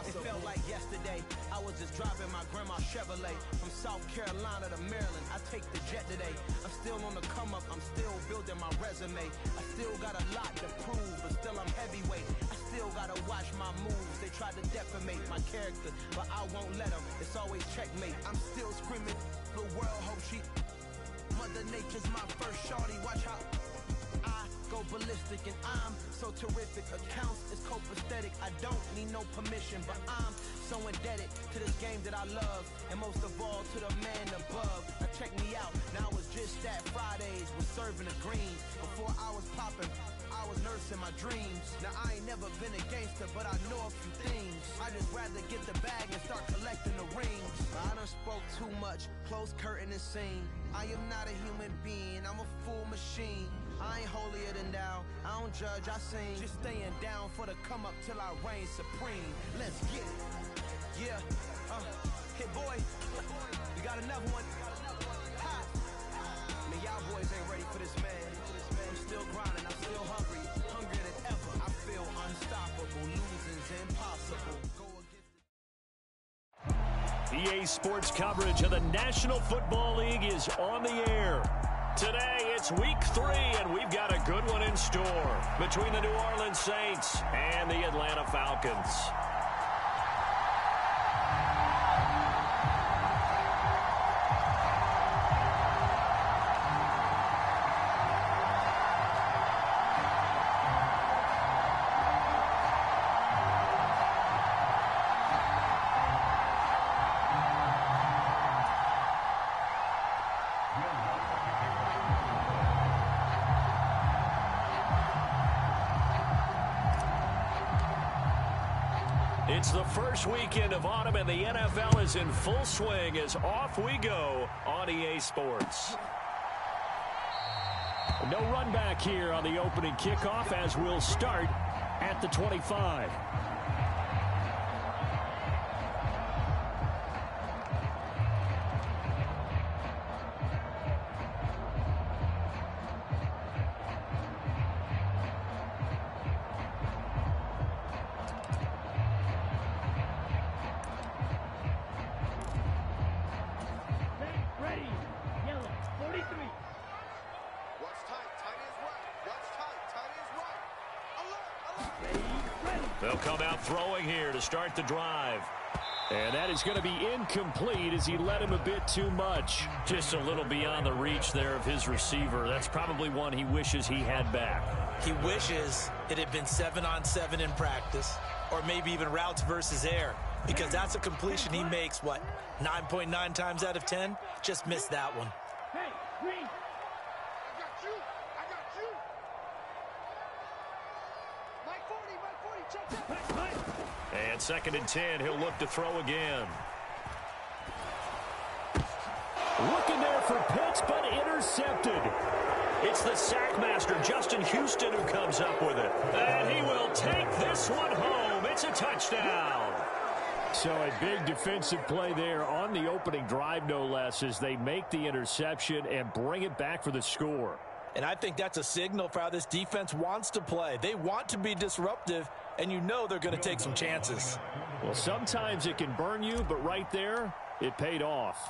It felt like yesterday, I was just driving my grandma's Chevrolet. From South Carolina to Maryland, I take the jet today. I'm still on the come up, I'm still building my resume. I still got a lot to prove, but still I'm heavyweight. I still gotta watch my moves. They tried to defamate my character, but I won't let them. It's always checkmate. I'm still screaming, the world hope she... Mother Nature's my first shorty, watch how I go ballistic and I'm so terrific. Accounts is copacetic, I don't need no permission, but I'm so indebted to this game that I love, and most of all to the man above. Now check me out, now it's just that Fridays was serving the greens. Before I was popping, I was nursing my dreams. Now I ain't never been a gangster, but I know a few things. I just rather get the bag and start collecting the rings. I done spoke too much, close curtain and scene. I am not a human being, I'm a full machine. I ain't holier than thou, I don't judge, I sing. Just staying down for the come up till I reign supreme. Let's get it. Yeah, hit boy, we got another one. Ha. I mean, y'all boys ain't ready for this, man. I'm still grinding, I'm still hungry, hungrier than ever. I feel unstoppable, losing's impossible. EA Sports coverage of the National Football League is on the air. Today, it's week 3, and we've got a good one in store between the New Orleans Saints and the Atlanta Falcons. It's the first weekend of autumn, and the NFL is in full swing as off we go on EA Sports. No run back here on the opening kickoff as we'll start at the 25. They'll come out throwing here to start the drive. And that is going to be incomplete as he led him a bit too much. Just a little beyond the reach there of his receiver. That's probably one he wishes he had back. He wishes it had been 7-on-7 in practice, or maybe even routes versus air, because that's a completion he makes, 9.9 times out of 10? Just missed that one. Hey, Green! I got you! Mike 40, check that! And 2nd and 10, he'll look to throw again. Looking there for Pitts, but intercepted. It's the sackmaster, Justin Houston, who comes up with it. And he will take this one home. It's a touchdown. So a big defensive play there on the opening drive, no less, as they make the interception and bring it back for the score. And I think that's a signal for how this defense wants to play. They want to be disruptive, and you know they're going to take some chances. Well, sometimes it can burn you, but right there, it paid off.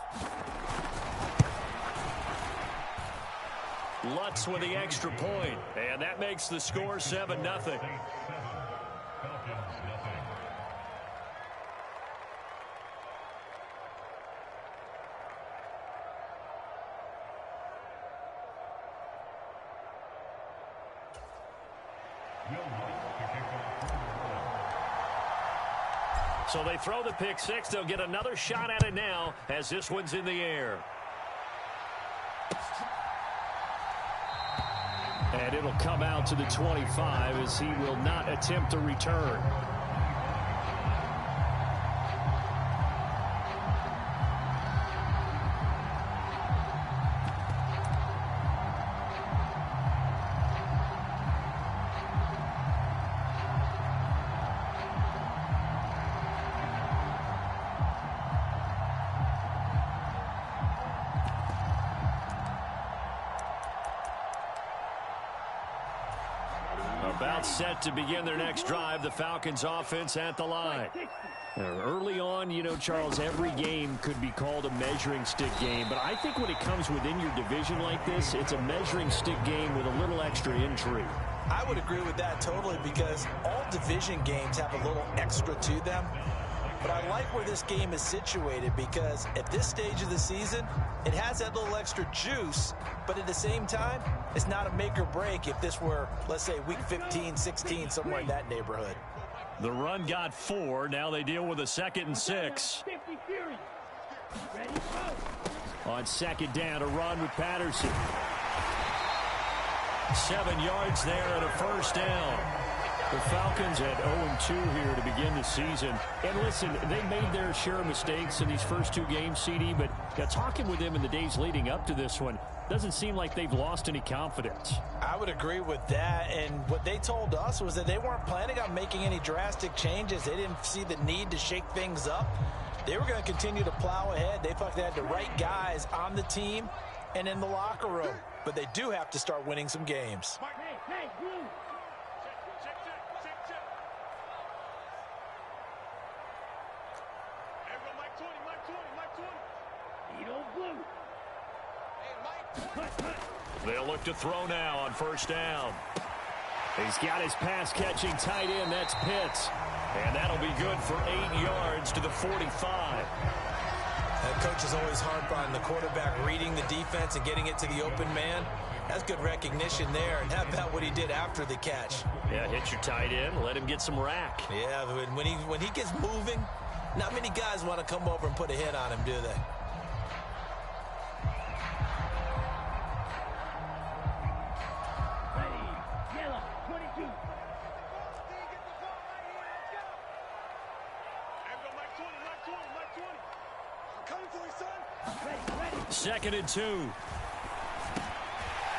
Lutz with the extra point, and that makes the score 7-0. So they throw the pick six. They'll get another shot at it now as this one's in the air. And it'll come out to the 25 as he will not attempt to return. About set to begin their next drive, the Falcons offense at the line. Early on, you know, Charles, every game could be called a measuring stick game. But I think when it comes within your division like this, it's a measuring stick game with a little extra intrigue. I would agree with that totally because all division games have a little extra to them. But I like where this game is situated because at this stage of the season, it has that little extra juice. But at the same time, it's not a make or break if this were, let's say, week 15, 16, somewhere in that neighborhood. The run got 4. Now they deal with a 2nd and 6. On 2nd down, a run with Patterson. 7 yards there and a 1st down. The Falcons at 0-2 here to begin the season. And listen, they made their share of mistakes in these first 2 games, CD, but talking with them in the days leading up to this one, doesn't seem like they've lost any confidence. I would agree with that, and what they told us was that they weren't planning on making any drastic changes. They didn't see the need to shake things up. They were going to continue to plow ahead. They thought they had the right guys on the team and in the locker room, but they do have to start winning some games. They'll look to throw now on 1st down. He's got his pass-catching tight end. That's Pitts. And that'll be good for 8 yards to the 45. And coaches always harp on the quarterback reading the defense and getting it to the open man. That's good recognition there. And how about what he did after the catch? Yeah, hit your tight end. Let him get some rack. Yeah, when he gets moving, not many guys want to come over and put a hit on him, do they? Second and 2.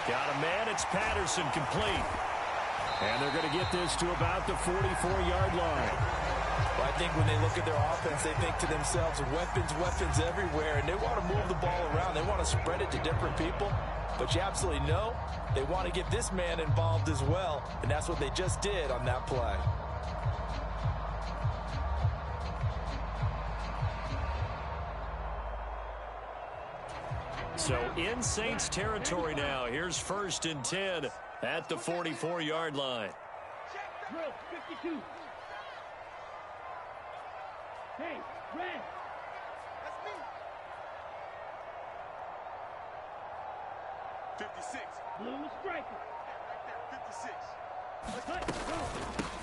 Got a man. It's Patterson, complete. And they're going to get this to about the 44-yard line. Well, I think when they look at their offense, they think to themselves, weapons everywhere, and they want to move the ball around. They want to spread it to different people. But you absolutely know they want to get this man involved as well, and that's what they just did on that play. So in Saints territory now. Here's 1st and 10 at the 44-yard line. Drill, 52. Hey, red. That's me. 56. Blue striker. Right there, 56.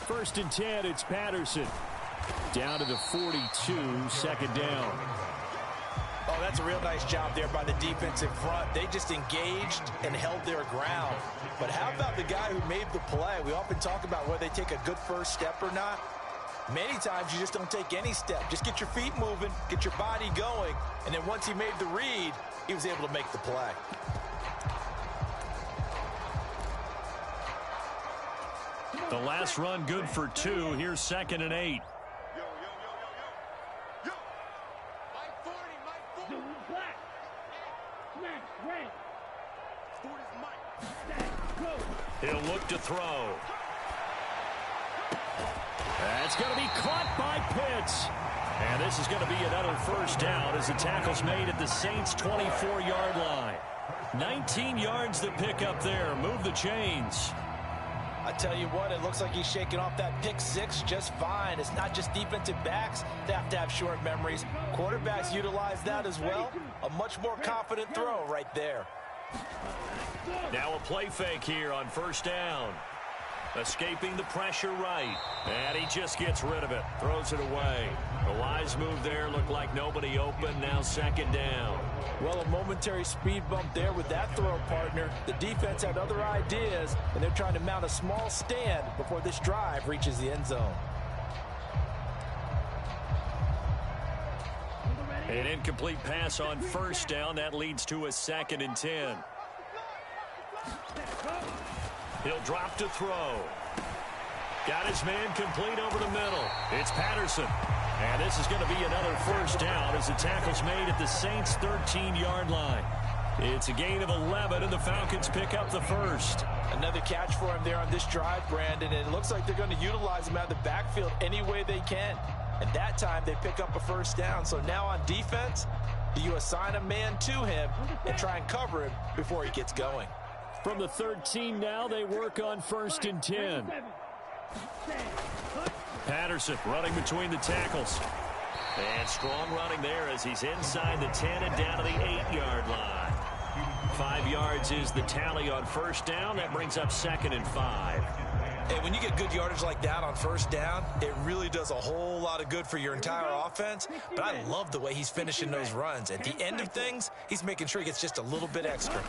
1st and 10, it's Patterson. Down to the 42, 2nd down. Oh, that's a real nice job there by the defensive front. They just engaged and held their ground. But how about the guy who made the play? We often talk about whether they take a good first step or not. Many times you just don't take any step. Just get your feet moving, get your body going, and then once he made the read, he was able to make the play. The last run good for 2. Here's 2nd and 8. He'll look to throw. That's going to be caught by Pitts. And this is going to be another 1st down as the tackle's made at the Saints' 24-yard line. 19 yards to pick up there. Move the chains. I tell you what, it looks like he's shaking off that pick 6 just fine. It's not just defensive backs that have to have short memories. Quarterbacks utilize that as well. A much more confident throw right there. Now a play fake here on 1st down. Escaping the pressure right. And he just gets rid of it. Throws it away. A wise move there. Looked like nobody open. Now 2nd down. Well, a momentary speed bump there with that throw, partner. The defense had other ideas, and they're trying to mount a small stand before this drive reaches the end zone. An incomplete pass on 1st down. That leads to a 2nd and 10. He'll drop to throw. Got his man complete over the middle. It's Patterson. And this is going to be another 1st down as the tackle's made at the Saints' 13-yard line. It's a gain of 11, and the Falcons pick up the first. Another catch for him there on this drive, Brandon, and it looks like they're going to utilize him out of the backfield any way they can. And that time they pick up a first down. So now on defense, do you assign a man to him and try and cover him before he gets going? From the 13 now, they work on 1st and 10. Patterson running between the tackles. And strong running there as he's inside the 10 and down to the 8-yard line. 5 yards is the tally on first down. That brings up 2nd and 5. Hey, when you get good yardage like that on first down, it really does a whole lot of good for your entire offense. But I love the way he's finishing those runs. At the end of things, he's making sure he gets just a little bit extra.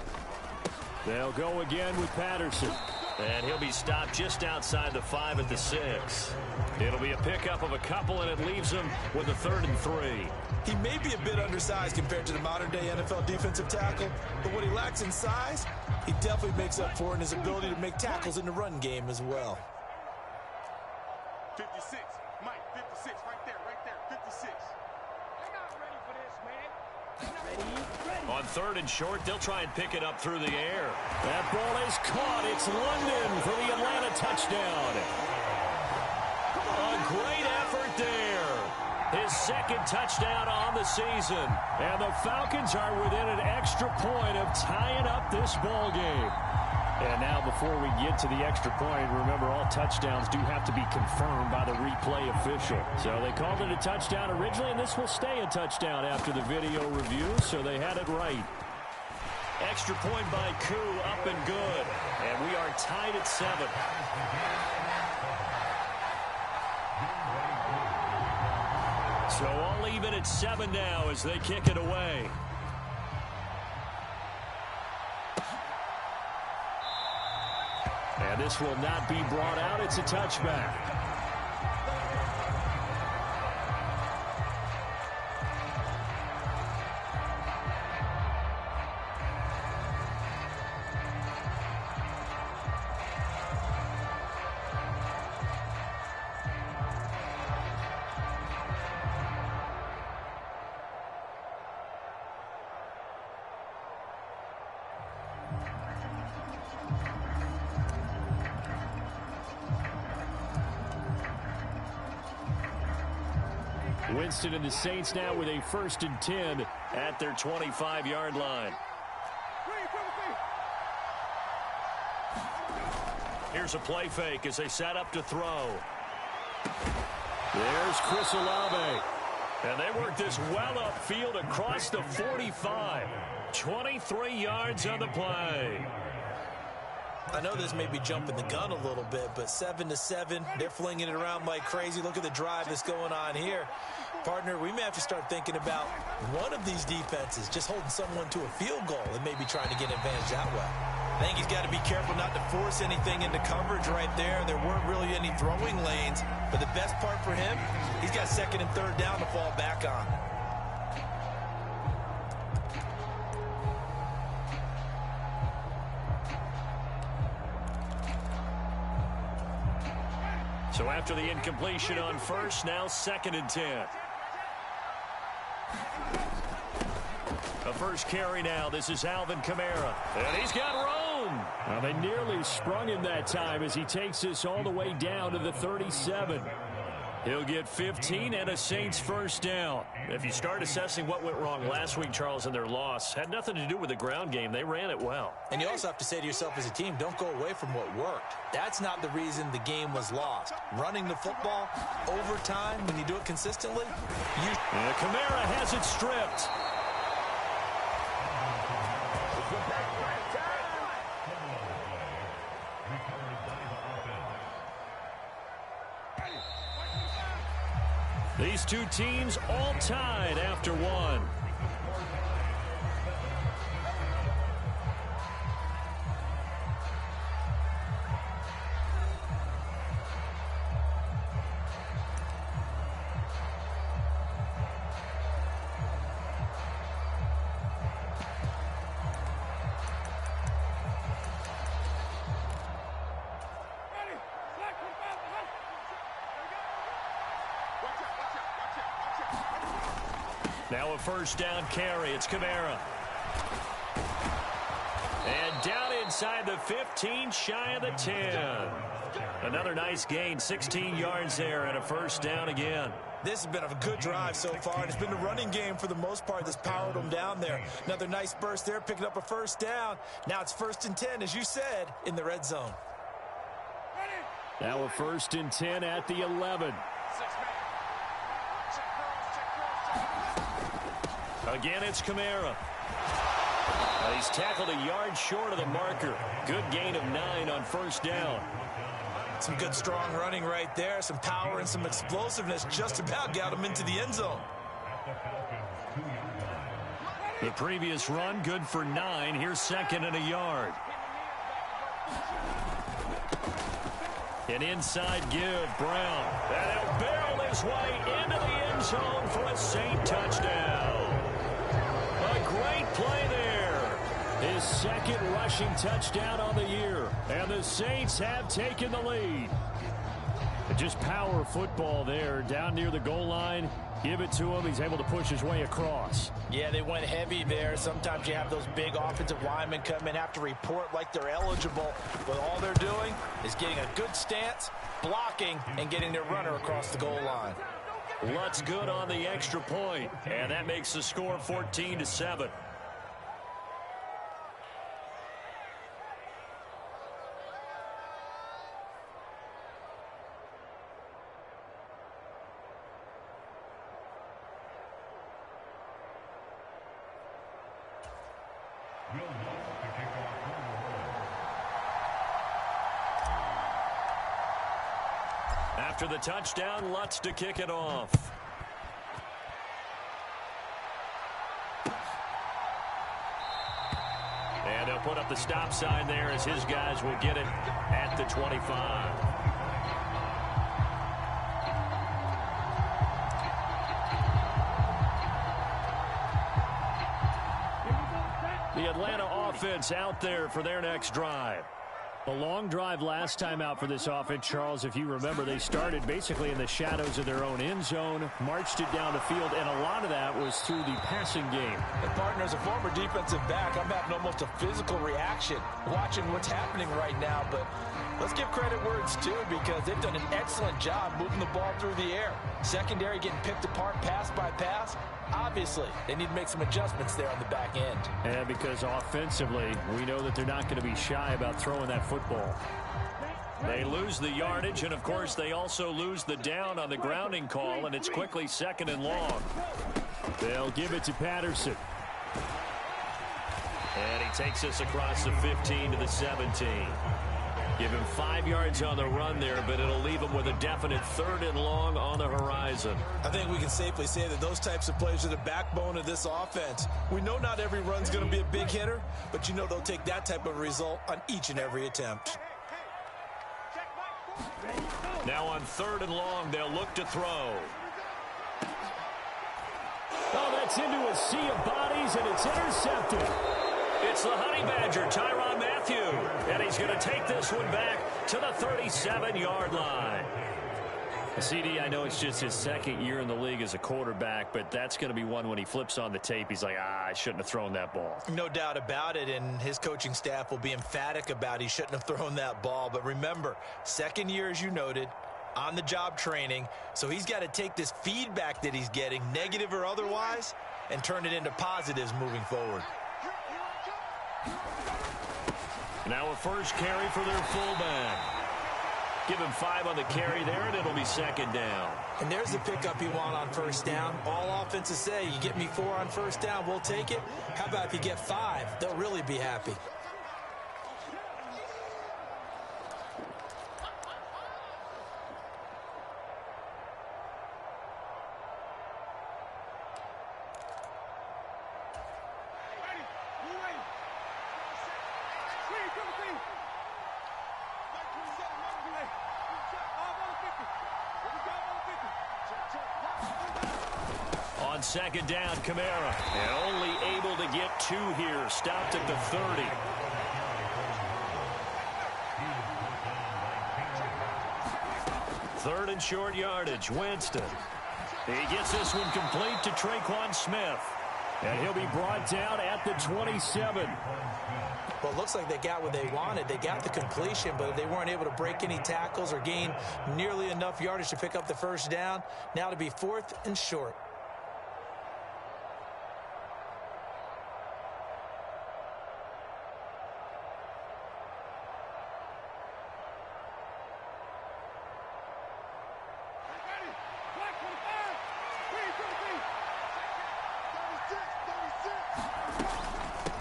They'll go again with Patterson. And he'll be stopped just outside the 5 at the 6. It'll be a pickup of a couple, and it leaves him with a 3rd and 3. He may be a bit undersized compared to the modern-day NFL defensive tackle, but what he lacks in size, he definitely makes up for in his ability to make tackles in the run game as well. 56, Mike, 56, right there, 56. They're not ready for this, man. Ready. On 3rd and short, they'll try and pick it up through the air. That ball is caught. It's London for the Atlanta touchdown. A great effort there. His 2nd touchdown on the season. And the Falcons are within an extra point of tying up this ball game. And now before we get to the extra point, remember all touchdowns do have to be confirmed by the replay official. So they called it a touchdown originally, and this will stay a touchdown after the video review, so they had it right. Extra point by Koo, up and good. And we are tied at 7. So all even at 7 now as they kick it away. And this will not be brought out. It's a touchback. Winston and the Saints now with a 1st and 10 at their 25-yard line. Here's a play fake as they set up to throw. There's Chris Olave. And they work this well upfield across the 45. 23 yards on the play. I know this may be jumping the gun a little bit, but 7-7, they're flinging it around like crazy. Look at the drive that's going on here. Partner, we may have to start thinking about one of these defenses just holding someone to a field goal and maybe trying to get an advantage that way. I think he's got to be careful not to force anything into coverage right there. There weren't really any throwing lanes, but the best part for him, he's got 2nd and 3rd down to fall back on. So after the incompletion on 1st, now 2nd and 10. A first carry now. This is Alvin Kamara. And he's got room. Well, they nearly sprung him that time as he takes this all the way down to the 37. He'll get 15 and a Saints first down. If you start assessing what went wrong last week, Charles, in their loss, had nothing to do with the ground game. They ran it well. And you also have to say to yourself as a team, don't go away from what worked. That's not the reason the game was lost. Running the football, overtime, when you do it consistently, And Kamara has it stripped. These two teams all tied after one. Now a first down carry. It's Kamara. And down inside the 15, shy of the 10. Another nice gain, 16 yards there, and a first down again. This has been a good drive so far, and it's been the running game for the most part that's powered them down there. Another nice burst there, picking up a first down. Now it's 1st and 10, as you said, in the red zone. Now a 1st and 10 at the 11. Again, it's Kamara. He's tackled a yard short of the marker. Good gain of 9 on first down. Some good strong running right there. Some power and some explosiveness just about got him into the end zone. The previous run good for 9. Here's 2nd and a yard. An inside give, Brown. And he'll barrel his way into the end zone for a Saint touchdown. A great play there. His 2nd rushing touchdown on the year. And the Saints have taken the lead. Just power football there down near the goal line. Give it to him. He's able to push his way across. Yeah, they went heavy there. Sometimes you have those big offensive linemen come in, have to report like they're eligible. But all they're doing is getting a good stance, blocking, and getting their runner across the goal line. Lutz good on the extra point. And that makes the score 14-7. After the touchdown, Lutz to kick it off. And they'll put up the stop sign there as his guys will get it at the 25. The Atlanta offense out there for their next drive. A long drive last time out for this offense, Charles. If you remember, they started basically in the shadows of their own end zone, marched it down the field, and a lot of that was through the passing game. And partner, as a former defensive back, I'm having almost a physical reaction watching what's happening right now. But let's give credit where it's due, because they've done an excellent job moving the ball through the air. Secondary getting picked apart pass by pass. Obviously, they need to make some adjustments there on the back end. And because offensively, we know that they're not going to be shy about throwing that football. They lose the yardage, and of course, they also lose the down on the grounding call, and it's quickly 2nd and long. They'll give it to Patterson. And he takes us across the 15 to the 17. Give him 5 yards on the run there, but it'll leave him with a definite 3rd and long on the horizon. I think we can safely say that those types of plays are the backbone of this offense. We know not every run's going to be a big hitter, but you know they'll take that type of result on each and every attempt. Now on 3rd and long, they'll look to throw. Oh, that's into a sea of bodies, and it's intercepted. It's the Honey Badger, Tyrann Mathieu, and he's going to take this one back to the 37-yard line. CD, I know it's just his 2nd year in the league as a quarterback, but that's going to be one when he flips on the tape, he's like, I shouldn't have thrown that ball. No doubt about it, and his coaching staff will be emphatic about he shouldn't have thrown that ball. But remember, 2nd year, as you noted, on-the-job training, so he's got to take this feedback that he's getting, negative or otherwise, and turn it into positives moving forward. Now a first carry for their fullback. Give him 5 on the carry there, and it'll be 2nd down. And there's the pickup you want on first down. All offenses say, you get me 4 on first down, we'll take it. How about if you get 5? They'll really be happy. On 2nd down, Kamara. And only able to get 2 here. Stopped at the 30. Third and short yardage. Winston. He gets this one complete to Traquan Smith. And he'll be brought down at the 27. Well, it looks like they got what they wanted. They got the completion, but they weren't able to break any tackles or gain nearly enough yardage to pick up the first down. Now to be 4th and short.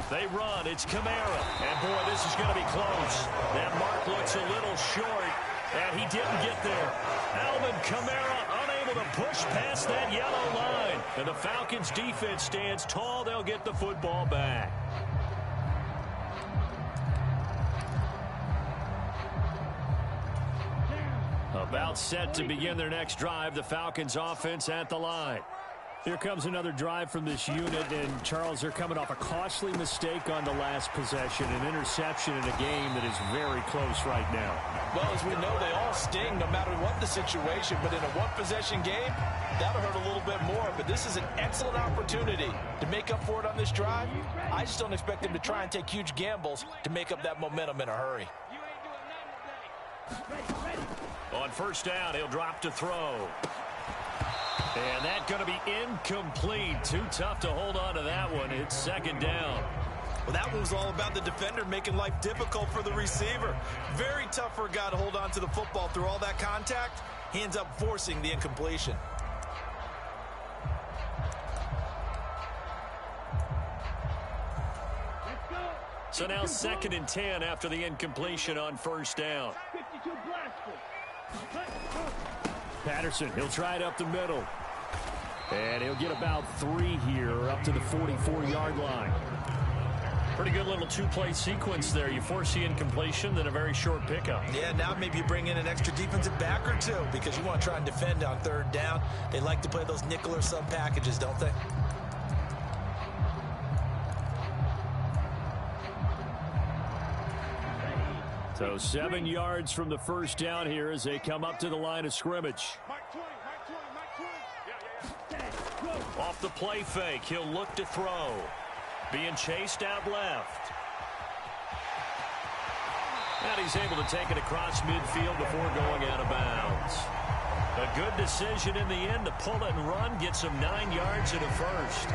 They run. It's Kamara. And, boy, this is going to be close. That mark looks a little short, and he didn't get there. Alvin Kamara unable to push past that yellow line. And the Falcons' defense stands tall. They'll get the football back. About set to begin their next drive. The Falcons' offense at the line. Here comes another drive from this unit, and Charles, they're coming off a costly mistake on the last possession, an interception in a game that is very close right now. Well, as we know, they all sting no matter what the situation, but in a one-possession game, that'll hurt a little bit more. But this is an excellent opportunity to make up for it on this drive. I just don't expect them to try and take huge gambles to make up that momentum in a hurry. On first down, he'll drop to throw. And that's going to be incomplete. Too tough to hold on to that one. It's second down. Well, that one was all about the defender making life difficult for the receiver. Very tough for a guy to hold on to the football through all that contact. He ends up forcing the incompletion. So now 2nd and 10 after the incompletion on first down. 52 blasters. Patterson, he'll try it up the middle. And he'll get about 3 here up to the 44-yard line. Pretty good little two-play sequence there. You force the incompletion, then a very short pickup. Yeah, now maybe you bring in an extra defensive back or two because you want to try and defend on third down. They like to play those nickel or sub packages, don't they? So 7 yards from the first down here as they come up to the line of scrimmage. Off the play fake, he'll look to throw. Being chased out left. And he's able to take it across midfield before going out of bounds. A good decision in the end to pull it and run, get some 9 yards and a first.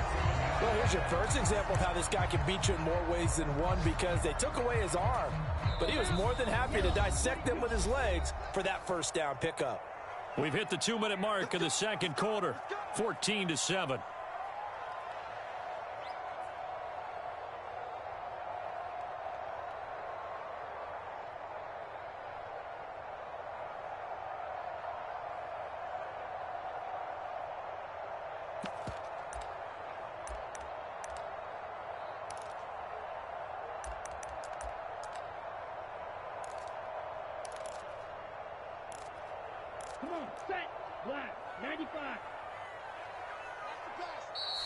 Well, here's your first example of how this guy can beat you in more ways than one because they took away his arm. But he was more than happy to dissect them with his legs for that first down pickup. We've hit the 2-minute mark of the second quarter, 14-7. Come on, set, black, 95.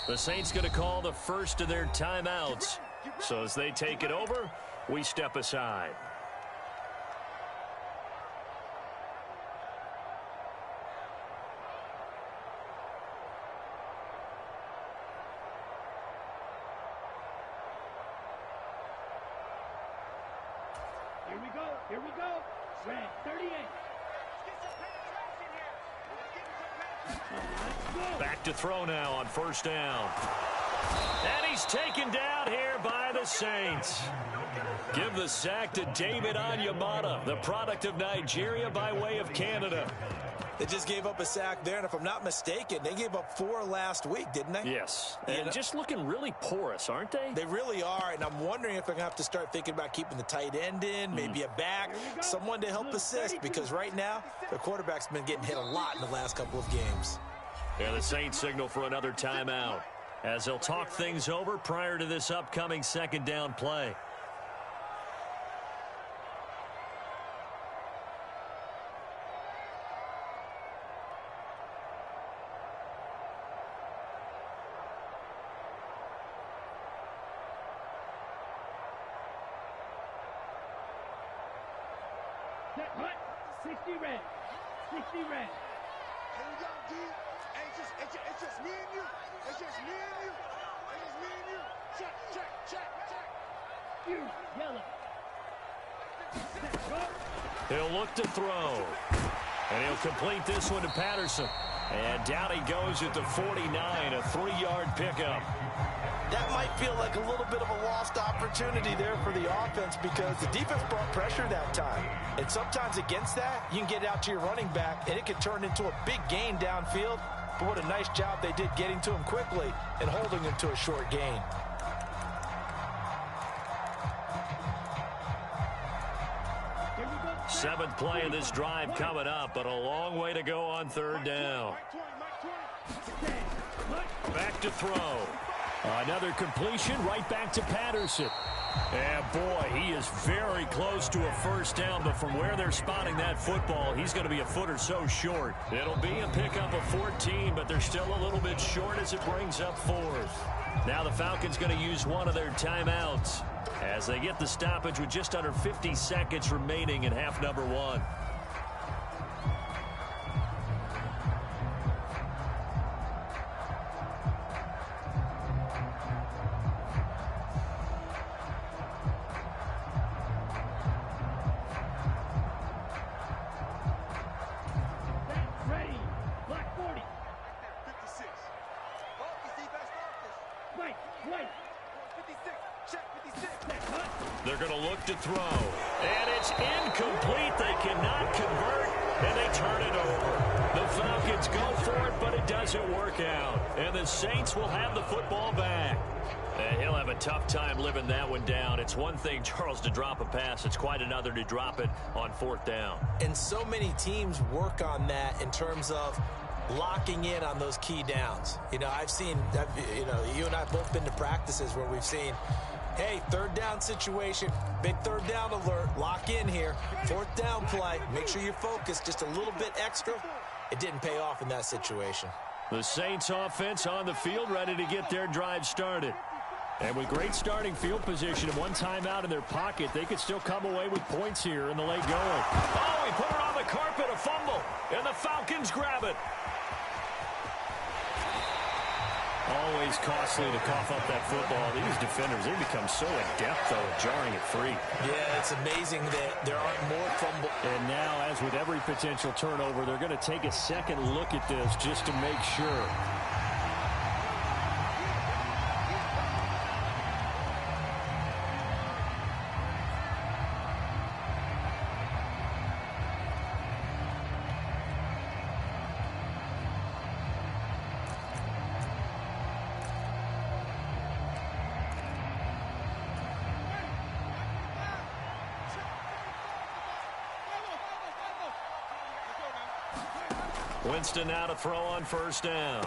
The Saints going to call the first of their timeouts. So as they take it over, we step aside. Here we go, here we go. Red, 38. Back to throw now on first down. And he's taken down here by the Saints. Give the sack to David Onyemata, the product of Nigeria by way of Canada. They just gave up a sack there, and if I'm not mistaken, they gave up 4 last week, didn't they? Yes. And just looking really porous, aren't they? They really are, and I'm wondering if they're going to have to start thinking about keeping the tight end in, maybe a back, someone to help assist, because right now, their quarterback's been getting hit a lot in the last couple of games. Yeah, the Saints signal for another timeout as they'll talk things over prior to this upcoming second down play. Set, hut, 60 red, 60 red. Here we go, D. Hey, it's just me and you. It's just me and you. It's just You, yellow. He'll look to throw. And he'll complete this one to Patterson. And down he goes at the 49, a 3-yard pickup. That might feel like a little bit of a lost opportunity there for the offense because the defense brought pressure that time. And sometimes against that, you can get out to your running back, and it can turn into a big gain downfield. But what a nice job they did getting to him quickly and holding him to a short gain. Seventh play of this drive coming up, but a long way to go on third down. Back to throw. Another completion right back to Patterson. And boy, he is very close to a first down, but from where they're spotting that football, he's going to be a foot or so short. It'll be a pickup of 14, but they're still a little bit short as it brings up fourth. Now the Falcons going to use one of their timeouts as they get the stoppage with just under 50 seconds remaining in half number one. Ready. Black 40. 56. Right. 56. Check 56. They're going to look to throw. And it's incomplete. They cannot convert, and they turn it over. The Falcons go for it, but it doesn't work out. And the Saints will have the football back. And he'll have a tough time living that one down. It's one thing, Charles, to drop a pass. It's quite another to drop it on fourth down. And so many teams work on that in terms of locking in on those key downs. You know, you and I have both been to practices where we've seen, hey, third down situation, big third down alert, lock in here, fourth down play, make sure you're focused just a little bit extra. It didn't pay off in that situation. The Saints offense on the field ready to get their drive started. And with great starting field position and one timeout in their pocket, they could still come away with points here in the late going. Oh, he put it on the carpet, a fumble, and the Falcons grab it. Always costly to cough up that football. These defenders, they become so adept, though, at jarring it free. Yeah, it's amazing that there aren't more fumbles. And now, as with every potential turnover, they're going to take a second look at this just to make sure. Winston now to throw on first down.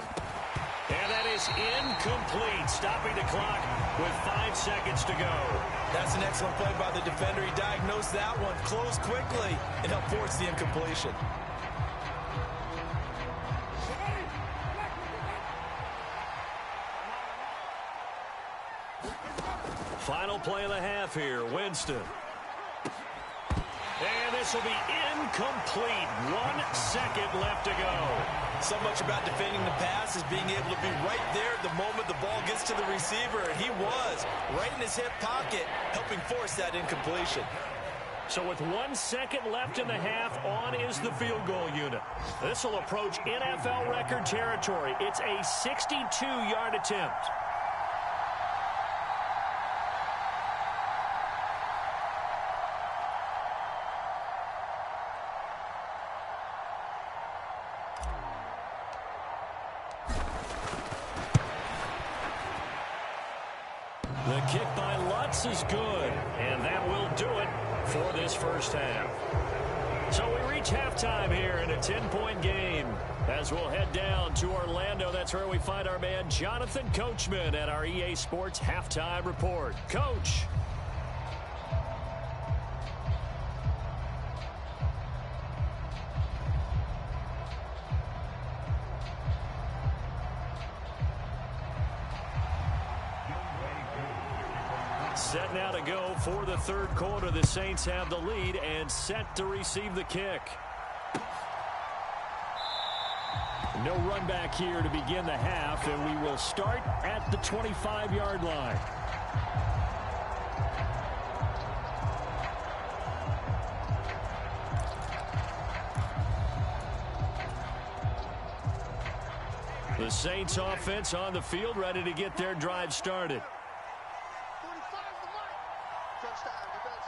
And that is incomplete, stopping the clock with 5 seconds to go. That's an excellent play by the defender. He diagnosed that one, closed quickly, and helped force the incompletion. Final play of the half here, Winston. And this will be incomplete. 1 second left to go. So much about defending the pass is being able to be right there the moment the ball gets to the receiver. And he was right in his hip pocket, helping force that incompletion. So with 1 second left in the half, on is the field goal unit. This will approach NFL record territory. It's a 62-yard attempt. The kick by Lutz is good, and that will do it for this first half. So we reach halftime here in a 10-point game as we'll head down to Orlando. That's where we find our man Jonathan Coachman at our EA Sports Halftime Report. Coach. Set now to go for the third quarter. The Saints have the lead and set to receive the kick. No run back here to begin the half, and we will start at the 25-yard line. The Saints offense on the field, ready to get their drive started. 45 the mark. Touchdown, defense.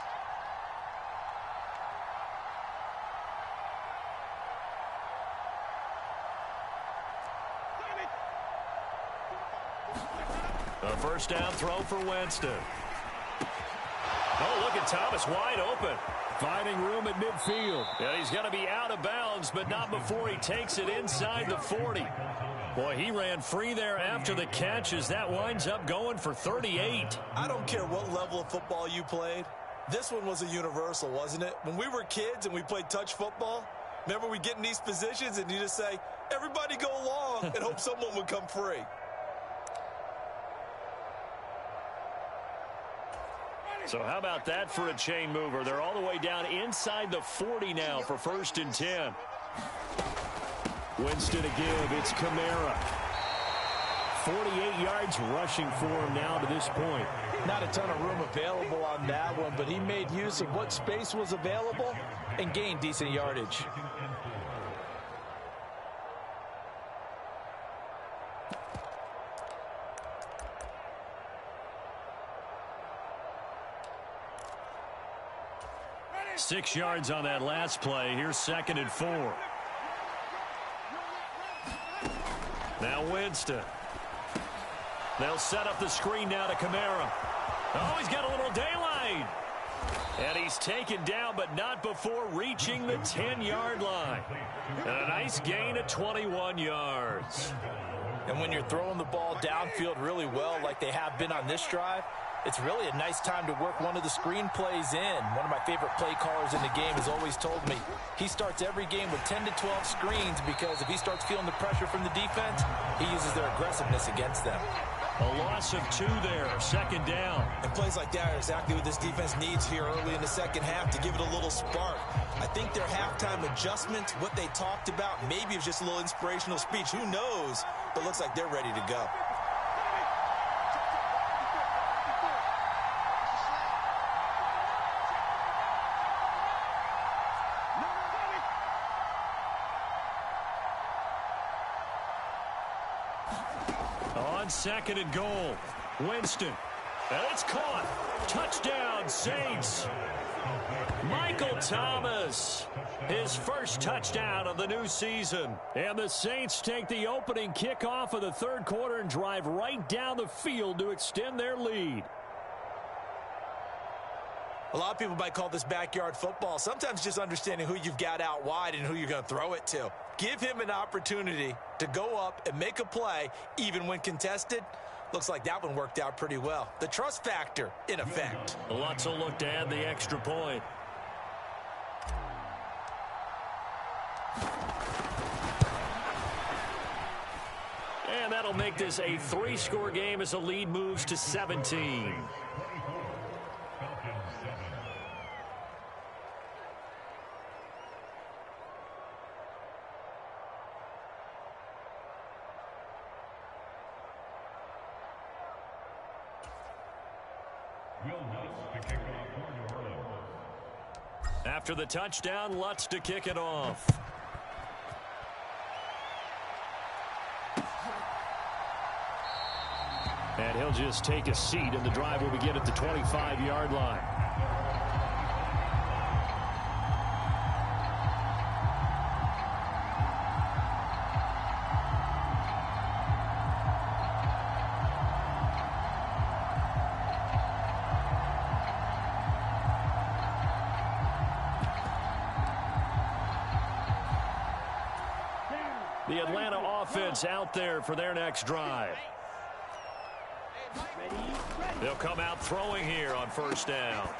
A first down throw for Winston. Oh, look at Thomas wide open. Finding room at midfield. Yeah, he's going to be out of bounds, but not before he takes it inside the 40. Boy, he ran free there after the catch as that winds up going for 38. I don't care what level of football you played. This one was a universal, wasn't it? When we were kids and we played touch football, remember we get in these positions and you just say, everybody go long and hope someone would come free. So how about that for a chain mover? They're all the way down inside the 40 now for 1st and 10. Winston to give. It's Kamara. 48 yards rushing for him now to this point. Not a ton of room available on that one, but he made use of what space was available and gained decent yardage. Six yards on that last play. Here's 2nd and 4. Now Winston. They'll set up the screen now to Kamara. Oh, he's got a little daylight. And he's taken down, but not before reaching the 10-yard line. And a nice gain of 21 yards. And when you're throwing the ball downfield really well like they have been on this drive, it's really a nice time to work one of the screen plays in. One of my favorite play callers in the game has always told me he starts every game with 10 to 12 screens because if he starts feeling the pressure from the defense, he uses their aggressiveness against them. A loss of 2 there, 2nd down. And plays like that are exactly what this defense needs here early in the second half to give it a little spark. I think their halftime adjustment, what they talked about, maybe it was just a little inspirational speech. Who knows? But looks like they're ready to go. On 2nd and goal, Winston. And it's caught. Touchdown, Saints. Michael Thomas, his first touchdown of the new season. And the Saints take the opening kickoff of the 3rd quarter and drive right down the field to extend their lead. A lot of people might call this backyard football. Sometimes just understanding who you've got out wide and who you're going to throw it to. Give him an opportunity to go up and make a play, even when contested. Looks like that one worked out pretty well. The trust factor, in effect. Lots of look to add the extra point. And that'll make this a 3-score game as the lead moves to 17. After the touchdown, Lutz to kick it off. And he'll just take a seat, and the drive will begin at the 25-yard line. The Atlanta offense out there for their next drive. They'll come out throwing here on 1st down.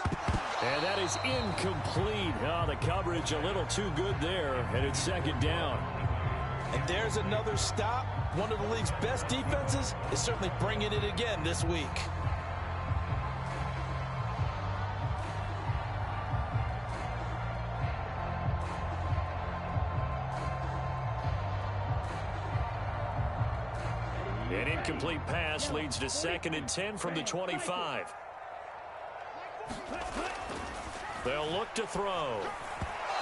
And that is incomplete. Oh, the coverage a little too good there, and it's 2nd down. And there's another stop. One of the league's best defenses is certainly bringing it again this week. An incomplete pass leads to 2nd and 10 from the 25. They'll look to throw.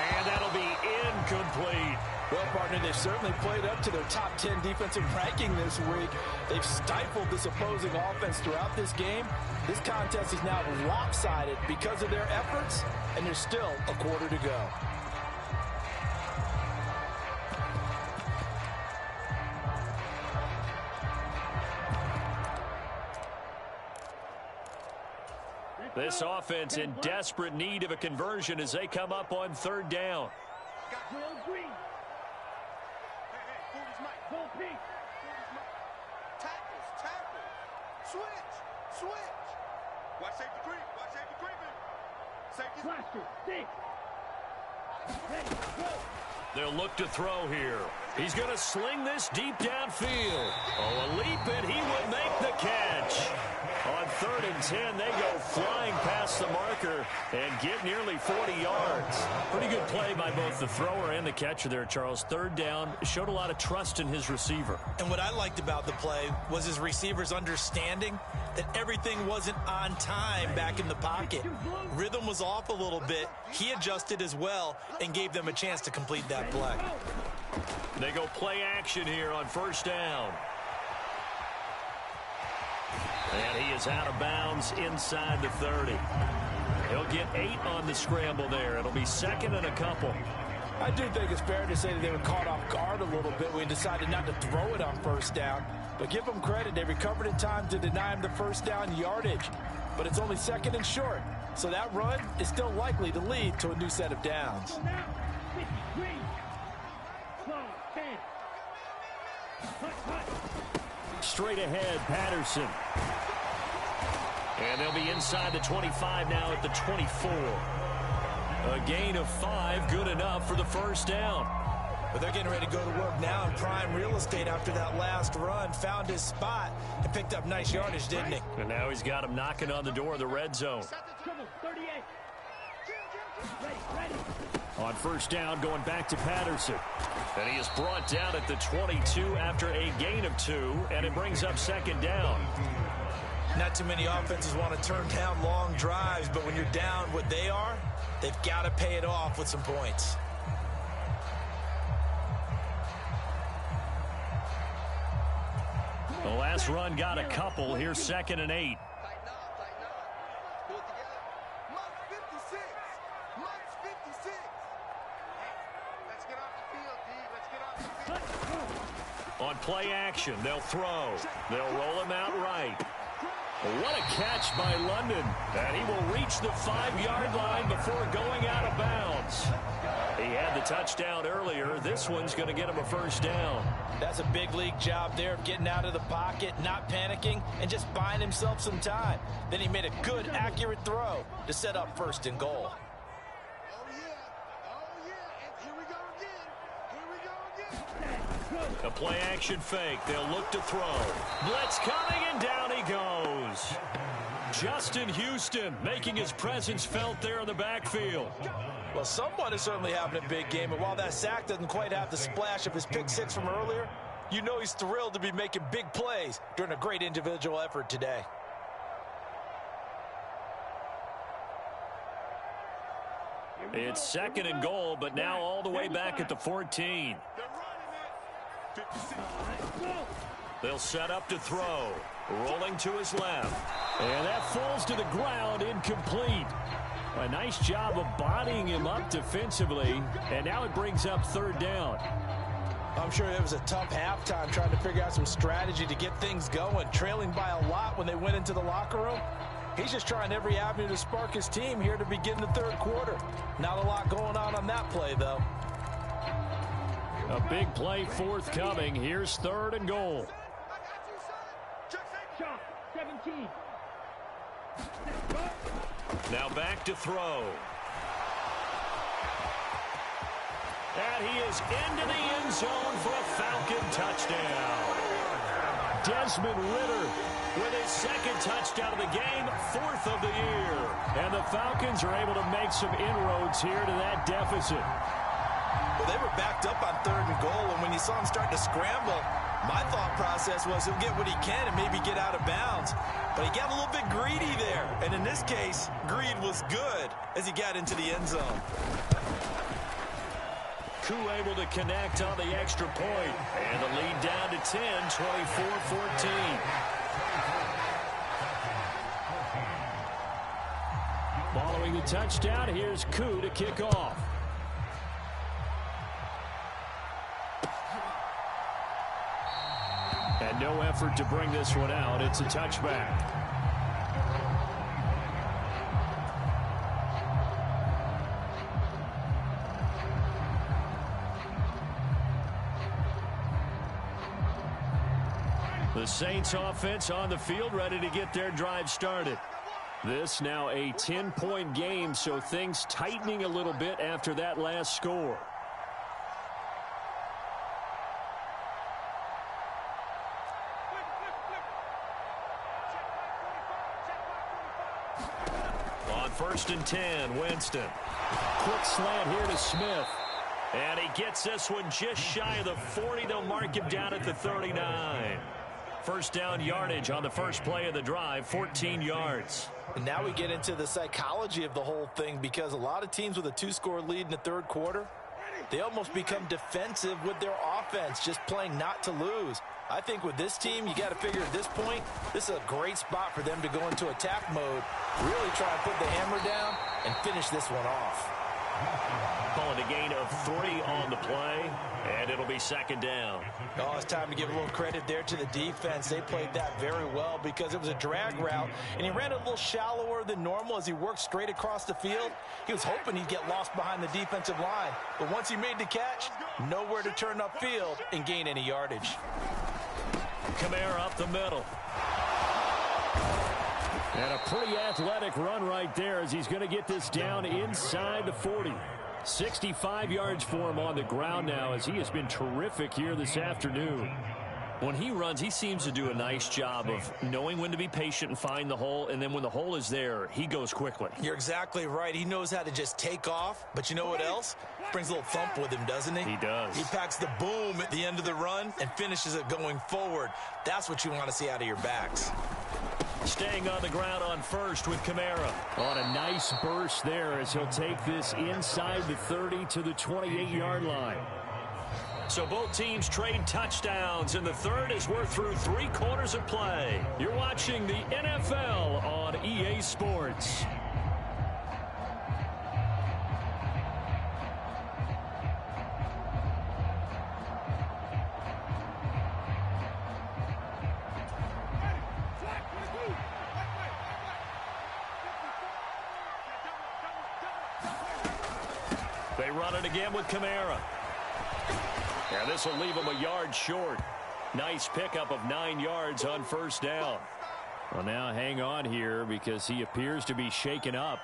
And that'll be incomplete. Well, partner, they've certainly played up to their top 10 defensive ranking this week. They've stifled this opposing offense throughout this game. This contest is now lopsided because of their efforts, and there's still a quarter to go. This offense in desperate need of a conversion as they come up on 3rd down. Green. Switch. Watch safety creep. Watch safety creeping. Safety. Blaster. Stick. Ready. Go. They'll look to throw here. He's going to sling this deep downfield. Oh, a leap, and he will make the catch. On 3rd and 10, they go flying past the marker and get nearly 40 yards. Pretty good play by both the thrower and the catcher there, Charles. 3rd down, showed a lot of trust in his receiver. And what I liked about the play was his receivers understanding that everything wasn't on time back in the pocket. Rhythm was off a little bit. He adjusted as well and gave them a chance to complete that play. They go play action here on 1st down. And he is out of bounds inside the 30. He'll get 8 on the scramble there. It'll be 2nd and a couple. I do think it's fair to say that they were caught off guard a little bit when he decided not to throw it on 1st down. But give them credit. They recovered in time to deny him the 1st down yardage. But it's only 2nd and short. So that run is still likely to lead to a new set of downs. Straight ahead, Patterson. And they'll be inside the 25 now at the 24. A gain of 5, good enough for the 1st down. But they're getting ready to go to work now in prime real estate after that last run. Found his spot and picked up nice yardage, didn't he? And now he's got him knocking on the door of the red zone. 38. Ready. On 1st down, going back to Patterson. And he is brought down at the 22 after a gain of 2, and it brings up 2nd down. Not too many offenses want to turn down long drives, but when you're down what they are, they've got to pay it off with some points. The last run got a couple. Here's 2nd and 8. On play action, they'll throw. They'll roll him out right. What a catch by London. And he will reach the 5-yard line before going out of bounds. He had the touchdown earlier. This one's going to get him a 1st down. That's a big league job there of getting out of the pocket, not panicking, and just buying himself some time. Then he made a good, accurate throw to set up 1st and goal. A play-action fake. They'll look to throw. Blitz coming, and down he goes. Justin Houston making his presence felt there in the backfield. Well, someone is certainly having a big game, and while that sack doesn't quite have the splash of his pick-6 from earlier, you know he's thrilled to be making big plays during a great individual effort today. It's 2nd and goal, but now all the way back at the 14. They'll set up to throw. Rolling to his left. And that falls to the ground, incomplete. A nice job of bodying him up defensively. And now it brings up 3rd down. I'm sure it was a tough halftime trying to figure out some strategy to get things going. Trailing by a lot when they went into the locker room. He's just trying every avenue to spark his team here to begin the 3rd quarter. Not a lot going on that play, though. A big play forthcoming. Here's 3rd and goal. Shot. 17. Now back to throw. And he is into the end zone for a Falcon touchdown. Desmond Ridder with his 2nd touchdown of the game, 4th of the year. And the Falcons are able to make some inroads here to that deficit. Well, they were backed up on 3rd and goal, and when you saw them start to scramble, My thought process was he'll get what he can and maybe get out of bounds. But he got a little bit greedy there. And in this case, greed was good as he got into the end zone. Koo able to connect on the extra point. And the lead down to 10, 24-14. Following the touchdown, here's Koo to kick off. And no effort to bring this one out. It's a touchback. The Saints offense on the field, ready to get their drive started. This now a 10-point game, so things tightening a little bit after that last score. On 1st and 10, Winston. Quick slant here to Smith. And he gets this one just shy of the 40. They'll mark him down at the 39. First down yardage on the first play of the drive, 14 yards. And now we get into the psychology of the whole thing, because a lot of teams with a 2-score lead in the third quarter, they almost become defensive with their offense, just playing not to lose. I think with this team, you got to figure at this point, this is a great spot for them to go into attack mode, really try and put the hammer down and finish this one off. Calling a gain of 3 on the play, and it'll be second down. Oh, it's time to give a little credit there to the defense. They played that very well because it was a drag route, and he ran a little shallower than normal as he worked straight across the field. He was hoping he'd get lost behind the defensive line, but once he made the catch, nowhere to turn upfield and gain any yardage. Kamara up the middle. And a pretty athletic run right there as he's going to get this down inside the 40. 65 yards for him on the ground now as he has been terrific here this afternoon. When he runs, he seems to do a nice job of knowing when to be patient and find the hole, and then when the hole is there, he goes quickly. You're exactly right. He knows how to just take off, but you know what else? Brings a little thump with him, doesn't he? He does. He packs the boom at the end of the run and finishes it going forward. That's what you want to see out of your backs. Staying on the ground on first with Kamara. On a nice burst there as he'll take this inside the 30 to the 28-yard line. So both teams trade touchdowns, and the third as we're through 3 quarters of play. You're watching the NFL on EA Sports. They run it again with Kamara. And this will leave him a yard short. Nice pickup of 9 yards on first down. Well, now hang on here because he appears to be shaken up.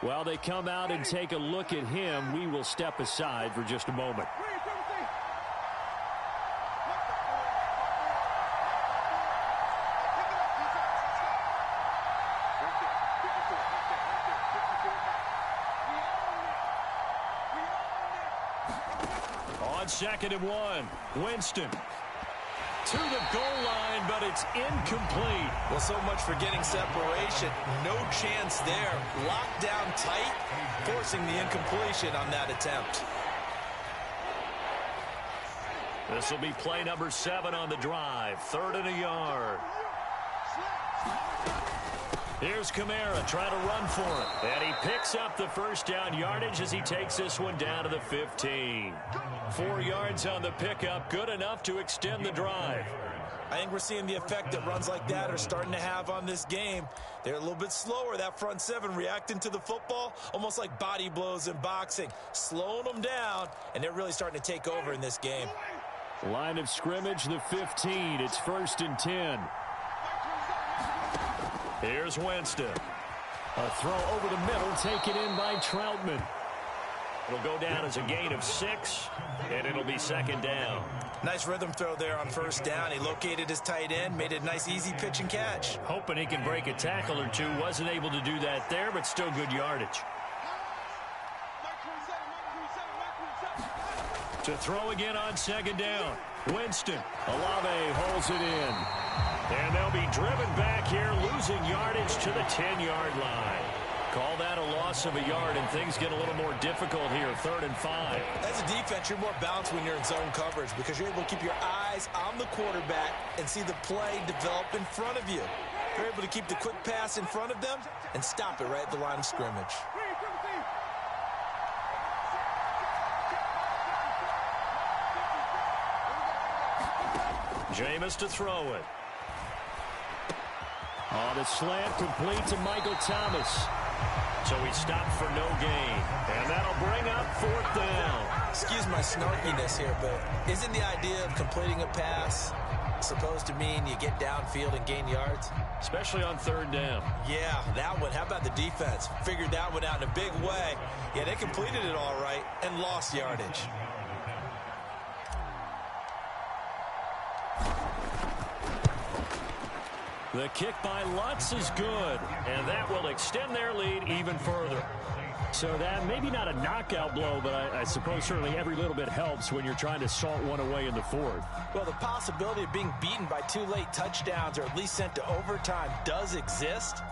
While they come out and take a look at him, we will step aside for just a moment. On 2nd and 1, Winston to the goal line, but it's incomplete. Well, so much for getting separation. No chance there. Locked down tight, forcing the incompletion on that attempt. This will be play number 7 on the drive. 3rd and a yard. Here's Kamara trying to run for it. And he picks up the first down yardage as he takes this one down to the 15. 4 yards on the pickup, good enough to extend the drive. I think we're seeing the effect that runs like that are starting to have on this game. They're a little bit slower, that front 7 reacting to the football, almost like body blows in boxing, slowing them down, and they're really starting to take over in this game. Line of scrimmage, the 15. It's 1st and 10. Here's Winston. A throw over the middle, taken in by Troutman. It'll go down as a gain of 6, and it'll be second down. Nice rhythm throw there on first down. He located his tight end, made a nice easy pitch and catch. Hoping he can break a tackle or two. Wasn't able to do that there, but still good yardage. To throw again on second down. Winston. Olave holds it in. And they'll be driven back here, losing yardage to the 10-yard line. Call that a loss of a yard, and things get a little more difficult here, 3rd and 5. As a defense, you're more balanced when you're in zone coverage because you're able to keep your eyes on the quarterback and see the play develop in front of you. You're able to keep the quick pass in front of them and stop it right at the line of scrimmage. Jameis to throw it. On the slant, complete to Michael Thomas. So he stopped for no gain. And that'll bring up 4th down. Excuse my snarkiness here, but isn't the idea of completing a pass supposed to mean you get downfield and gain yards? Especially on 3rd down. Yeah, that one. How about the defense? Figured that one out in a big way. Yeah, they completed it all right and lost yardage. The kick by Lutz is good, and that will extend their lead even further. So that maybe not a knockout blow, but I suppose certainly every little bit helps when you're trying to salt one away in the 4th. Well, the possibility of being beaten by 2 late touchdowns or at least sent to overtime does exist,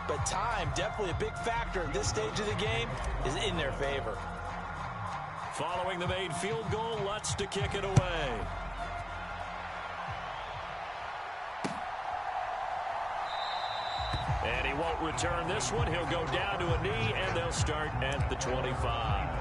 but time, definitely a big factor at this stage of the game, is in their favor. Following the made field goal, Lutz to kick it away. And he won't return this one. He'll go down to a knee, and they'll start at the 25.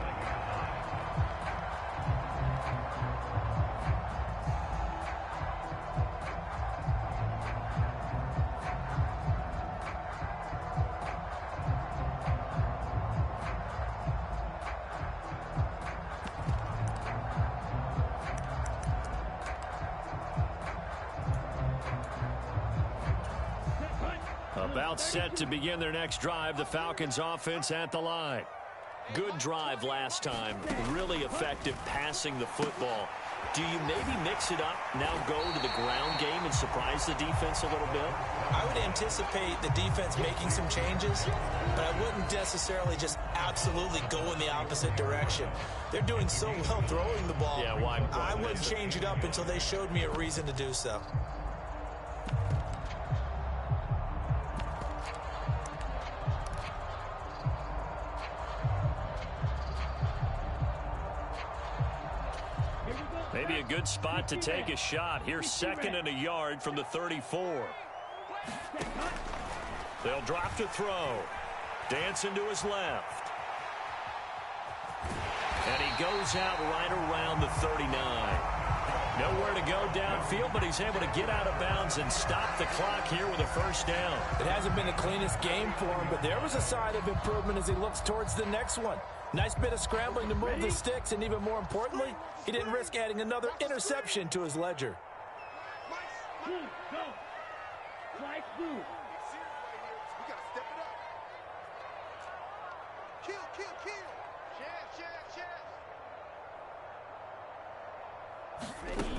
About set to begin their next drive, the Falcons offense at the line. Good drive last time. Really effective passing the football. Do you maybe mix it up, now go to the ground game and surprise the defense a little bit? I would anticipate the defense making some changes, but I wouldn't necessarily just absolutely go in the opposite direction. They're doing so well throwing the ball. Yeah, why I wouldn't change it up until they showed me a reason to do so. Maybe a good spot to take a shot. Here's 2nd and a yard from the 34. They'll drop to throw. Dancing to his left. And he goes out right around the 39. Nowhere to go downfield, but he's able to get out of bounds and stop the clock here with a 1st down. It hasn't been the cleanest game for him, but there was a sign of improvement as he looks towards the next one. Nice bit of scrambling to move the sticks, and even more importantly, he didn't risk adding another interception to his ledger. Blue, go. Flag blue. We gotta step it up. Kill. Chance. Ready.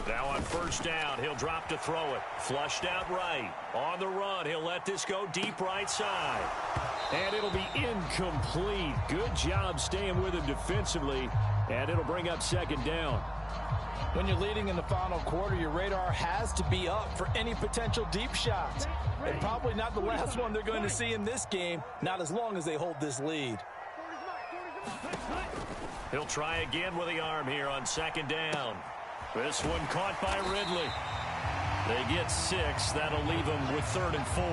Now on 1st down, he'll drop to throw it. Flushed out right. On the run, he'll let this go deep right side. And it'll be incomplete. Good job staying with him defensively. And it'll bring up 2nd down. When you're leading in the final quarter, your radar has to be up for any potential deep shots. And probably not the last one they're going to see in this game, not as long as they hold this lead. He'll try again with the arm here on 2nd down. This one caught by Ridley. They get 6. That'll leave them with 3rd and 4.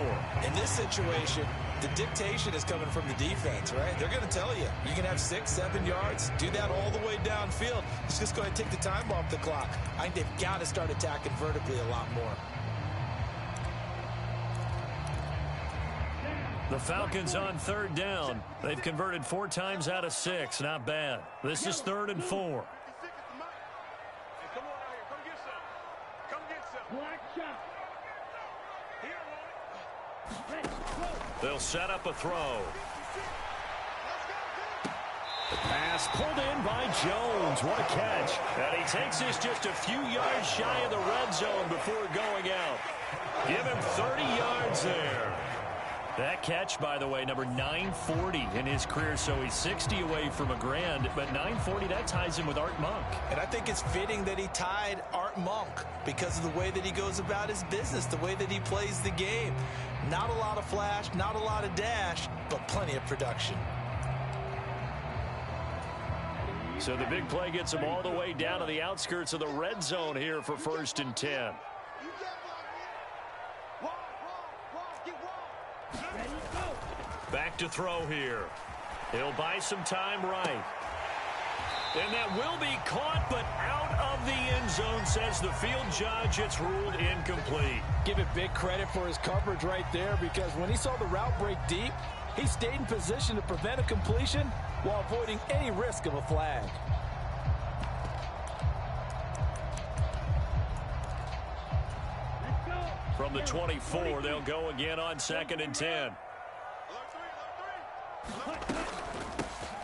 In this situation, the dictation is coming from the defense, right? They're going to tell you, you can have 6, 7 yards, do that all the way downfield. It's just going to take the time off the clock. I think they've got to start attacking vertically a lot more. The Falcons on 3rd down. They've converted 4 times out of 6. Not bad. This is 3rd and 4. Come on out here. Come get some. Come get some. Black shot. Here, Ready. Go. They'll set up a throw. The pass pulled in by Jones. What a catch. And he takes this just a few yards shy of the red zone before going out. Give him 30 yards there. That catch, by the way, number 940 in his career, so he's 60 away from a grand, but 940, that ties him with Art Monk. And I think it's fitting that he tied Art Monk because of the way that he goes about his business, the way that he plays the game. Not a lot of flash, not a lot of dash, but plenty of production. So the big play gets him all the way down to the outskirts of the red zone here for 1st and 10. Back to throw here. He'll buy some time right. And that will be caught, but out of the end zone, says the field judge. It's ruled incomplete. Give it big credit for his coverage right there, because when he saw the route break deep, he stayed in position to prevent a completion while avoiding any risk of a flag. From the 24, they'll go again on 2nd and 10.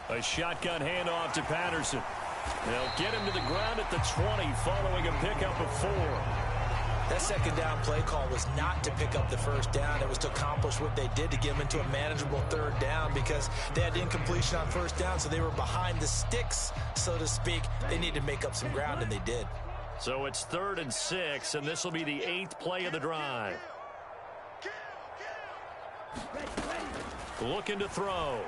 A shotgun handoff to Patterson. They'll get him to the ground at the 20 following a pickup of 4. That second down play call was not to pick up the first down. It was to accomplish what they did to get them into a manageable 3rd down, because they had incompletion on 1st down, so they were behind the sticks, so to speak. They needed to make up some ground, and they did. So it's 3rd and 6, and this will be the 8th play of the drive. Looking to throw.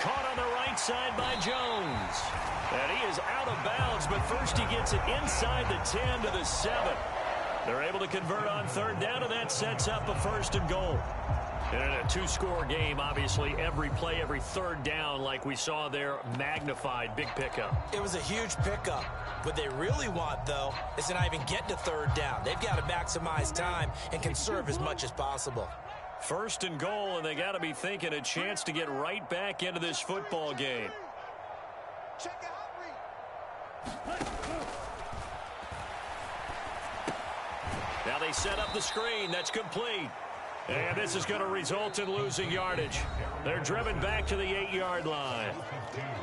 Caught on the right side by Jones. And he is out of bounds, but first he gets it inside the 10 to the 7. They're able to convert on 3rd down, and that sets up a 1st and goal. And in a 2-score game, obviously, every play, every 3rd down, like we saw there, magnified. Big pickup. It was a huge pickup. What they really want, though, is to not even get to 3rd down. They've got to maximize time and conserve as much as possible. 1st and goal, and they got to be thinking a chance to get right back into this football game. Now they set up the screen. That's complete. And this is going to result in losing yardage. They're driven back to the 8-yard line.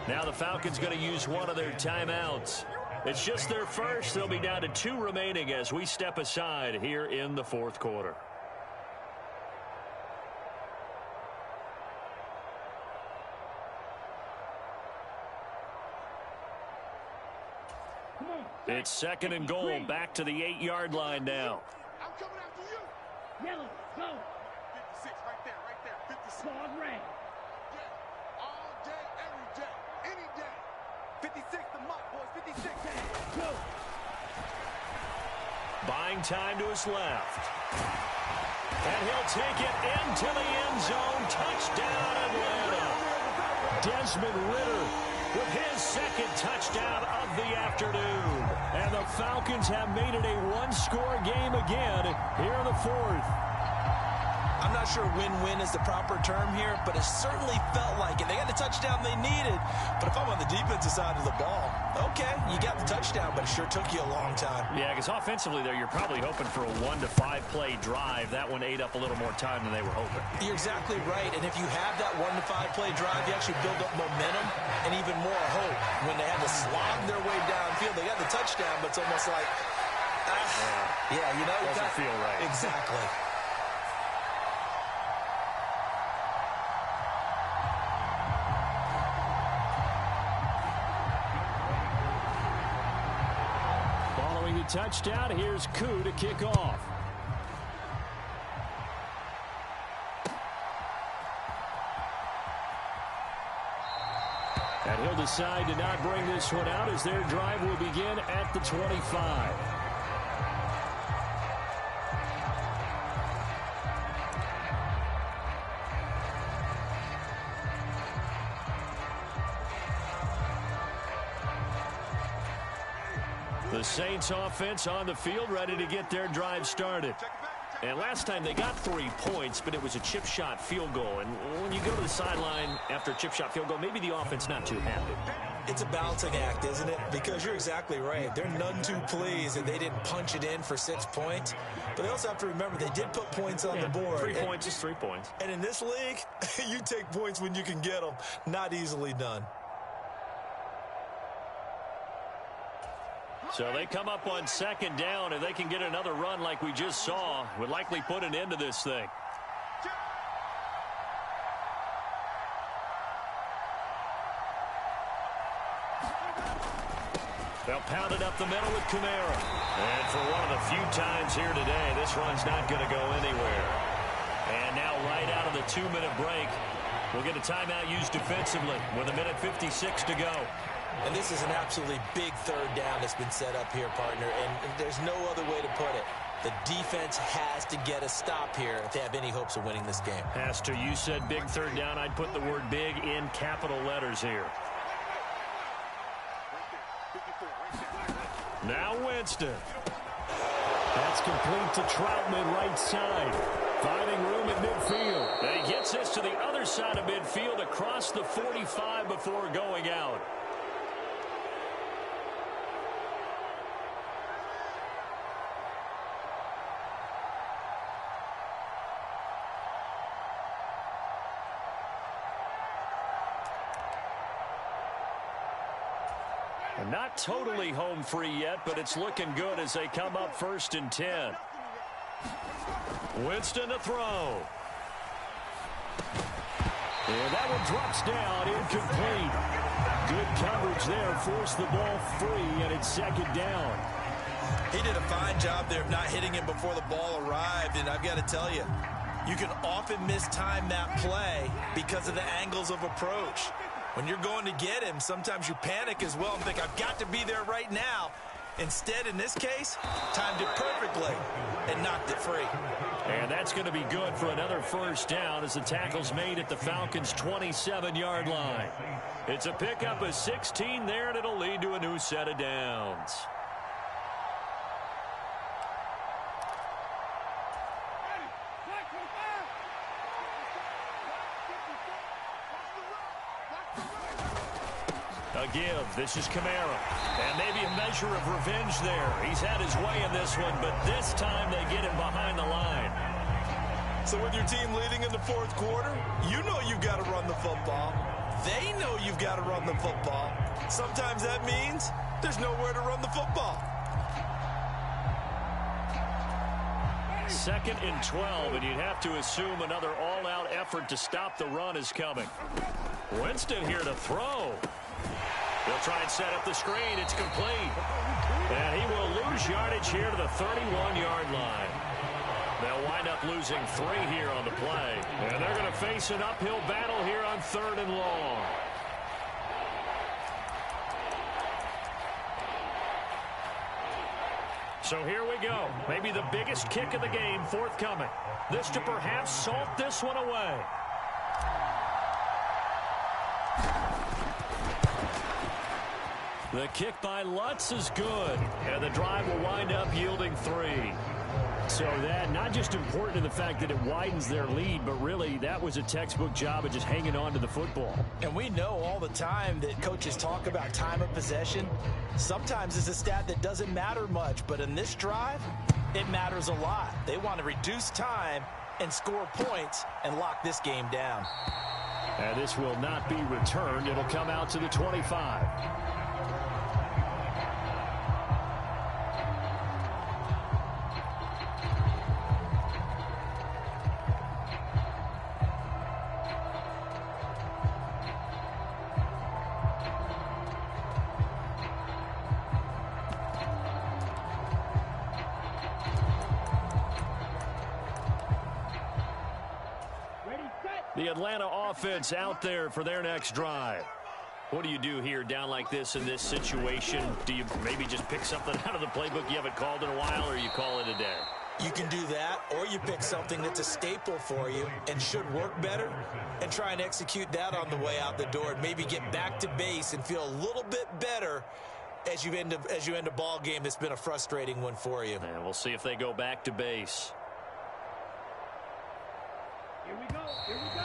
Now the Falcons going to use one of their timeouts. It's just their first. They'll be down to 2 remaining as we step aside here in the 4th quarter. It's 2nd and goal, back to the 8-yard line now. I'm coming after you. Yellow, go. 56, right there, 56. Squad red. Yeah, all day, every day, any day. 56, the muck, boys, 56. Go. Buying time to his left. And he'll take it into the end zone. Touchdown, Atlanta. Desmond Ridder with his 2nd touchdown of the afternoon. And the Falcons have made it a 1-score game again here in the 4th. I'm not sure win-win is the proper term here, but it certainly felt like it. They got the touchdown they needed. But if I'm on the defensive side of the ball, okay, you got the touchdown, but it sure took you a long time. Yeah, because offensively there, you're probably hoping for a 1 to 5 play drive. That one ate up a little more time than they were hoping. You're exactly right, and if you have that 1 to 5 play drive, you actually build up momentum and even more hope. When they had to slog their way downfield, they got the touchdown, but it's almost like, yeah, you know. Doesn't feel right. Exactly. Touchdown. Here's Koo to kick off. And he'll decide to not bring this one out as their drive will begin at the 25. The Saints offense on the field, ready to get their drive started. And last time they got 3 points, but it was a chip shot field goal. And when you go to the sideline after a chip shot field goal, maybe the offense not too happy. It's a balancing act, isn't it? Because you're exactly right. They're none too pleased that they didn't punch it in for 6 points. But they also have to remember they did put points on the board. 3 points is 3 points. And in this league, you take points when you can get them. Not easily done. So they come up on second down. If they can get another run like we just saw, would likely put an end to this thing. They'll pound it up the middle with Kamara. And for one of the few times here today, this run's not going to go anywhere. And now right out of the 2-minute break, we'll get a timeout used defensively with 1:56 to go. And this is an absolutely big third down that's been set up here, partner, and there's no other way to put it. The defense has to get a stop here if they have any hopes of winning this game. Has to. You said big third down. I'd put the word big in capital letters here. Now Winston. That's complete to Troutman, right side. Finding room at midfield. And he gets this to the other side of midfield across the 45 before going out. Not totally home free yet, but it's looking good as they come up 1st and 10. Winston to throw. And that one drops down, incomplete. Good coverage there, forced the ball free, and it's 2nd down. He did a fine job there of not hitting him before the ball arrived, and I've got to tell you, you can often mistime that play because of the angles of approach. When you're going to get him, sometimes you panic as well and think, I've got to be there right now. Instead, in this case, timed it perfectly and knocked it free. And that's going to be good for another 1st down as the tackle's made at the Falcons' 27-yard line. It's a pickup of 16 there, and it'll lead to a new set of downs. A give. This is Kamara. And maybe a measure of revenge there. He's had his way in this one, but this time they get him behind the line. So with your team leading in the 4th quarter, you know you've got to run the football. They know you've got to run the football. Sometimes that means there's nowhere to run the football. 2nd and 12, and you'd have to assume another all-out effort to stop the run is coming. Winston here to throw. They'll try and set up the screen. It's complete. And he will lose yardage here to the 31-yard line. They'll wind up losing 3 here on the play. And they're going to face an uphill battle here on 3rd and long. So here we go. Maybe the biggest kick of the game forthcoming. This to perhaps salt this one away. The kick by Lutz is good, and the drive will wind up yielding 3. So that not just important in the fact that it widens their lead, but really that was a textbook job of just hanging on to the football. And we know all the time that coaches talk about time of possession. Sometimes it's a stat that doesn't matter much, but in this drive, it matters a lot. They want to reduce time and score points and lock this game down. And this will not be returned. It'll come out to the 25. The Atlanta offense out there for their next drive. What do you do here down like this in this situation? Do you maybe just pick something out of the playbook you haven't called in a while, or you call it a day? You can do that, or you pick something that's a staple for you and should work better and try and execute that on the way out the door and maybe get back to base and feel a little bit better as you end a ball game that's been a frustrating one for you. And we'll see if they go back to base. Here we go. Here we go.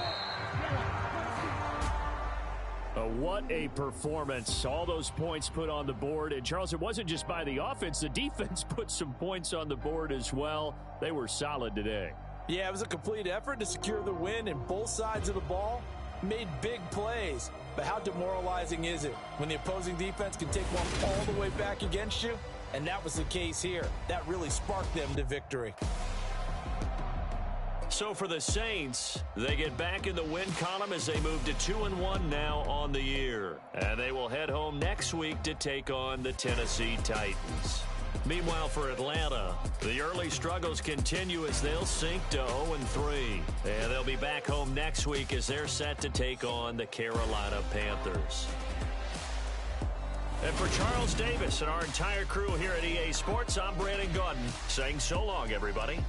What a performance. All those points put on the board. And, Charles, it wasn't just by the offense. The defense put some points on the board as well. They were solid today. Yeah, it was a complete effort to secure the win, and both sides of the ball made big plays. But how demoralizing is it when the opposing defense can take one all the way back against you And that was the case here. That really sparked them to victory. So for the Saints, they get back in the win column as they move to 2-1 now on the year. And they will head home next week to take on the Tennessee Titans. Meanwhile, for Atlanta, the early struggles continue as they'll sink to 0-3. And they'll be back home next week as they're set to take on the Carolina Panthers. And for Charles Davis and our entire crew here at EA Sports, I'm Brandon Gaudin saying so long, everybody.